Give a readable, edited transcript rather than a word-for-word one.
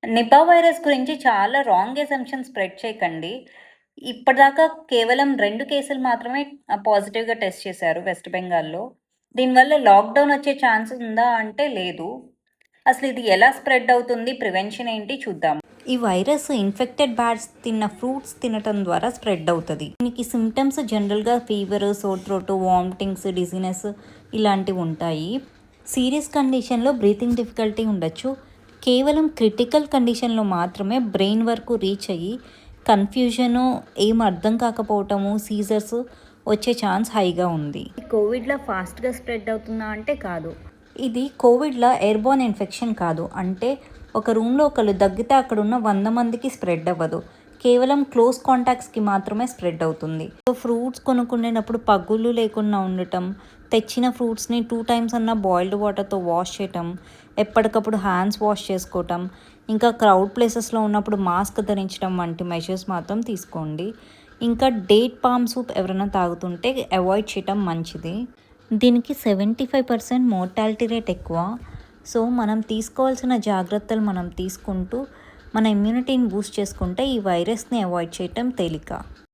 Nipah virus గురించి చాలా wrong assumptions spread చేయకండి. ఇప్పటిదాకా కేవలం 2 కేసులు మాత్రమే పాజిటివ్‌గా టెస్ట్ చేశారు వెస్ట్ బెంగాల్‌లో. దీనివల్ల లాక్‌డౌన్ వచ్చే ఛాన్స్ ఉందా అంటే లేదు. అసలు ఇది ఎలా స్ప్రెడ్ అవుతుంది? ప్రివెన్షన్ ఏంటి చూద్దాం. ఈ వైరస్ ఇన్ఫెక్టెడ్ బ్యాట్స్ తిన్న ఫ్రూట్స్ తినటం ద్వారా స్ప్రెడ్ అవుతుంది. దీనికి సిమ్టమ్స్ జనరల్‌గా fever, sore throat, vomitings, dizziness ఇలాంటివి ఉంటాయి. సీరియస్ కండిషన్‌లో బ్రీతింగ్ డిఫికల్టీ ఉండొచ్చు. కేవలం క్రిటికల్ కండిషన్‌లో మాత్రమే బ్రెయిన్ వరకు రీచ్ అయ్యి కన్ఫ్యూజను, ఏం అర్థం కాకపోవటము, సీజర్స్ వచ్చే ఛాన్స్ హైగా ఉంది. కోవిడ్‌లో ఫాస్ట్‌గా స్ప్రెడ్ అవుతుందా అంటే కాదు. ఇది కోవిడ్‌లా ఎయిర్‌బోర్న్ ఇన్ఫెక్షన్ కాదు. అంటే ఒక రూమ్‌లో ఒకళ్ళు దగ్గితే అక్కడున్న 100 మందికి స్ప్రెడ్ అవ్వదు. కేవలం క్లోజ్ కాంటాక్ట్స్‌కి మాత్రమే స్ప్రెడ్ అవుతుంది. సో ఫ్రూట్స్ కొనుక్కునేటప్పుడు పగుళ్ళు లేకుండా ఉండటం, తెచ్చిన ఫ్రూట్స్‌ని 2 టైమ్స్ అన్నా బాయిల్డ్ వాటర్‌తో వాష్ చేయటం, ఎప్పటికప్పుడు హ్యాండ్స్ వాష్ చేసుకోవటం, ఇంకా క్రౌడ్ ప్లేసెస్‌లో ఉన్నప్పుడు మాస్క్ ధరించడం వంటి మెజర్స్ మాత్రం తీసుకోండి. ఇంకా డేట్ పామ్ సూప్ ఎవరైనా తాగుతుంటే అవాయిడ్ చేయటం మంచిది. దీనికి 75% మోర్టాలిటీ రేట్ ఎక్కువ. సో మనం తీసుకోవాల్సిన జాగ్రత్తలు మనం తీసుకుంటూ మన ఇమ్యూనిటీని బూస్ట్ చేసుకుంటే ఈ వైరస్ని అవాయిడ్ చేయటం తేలిక.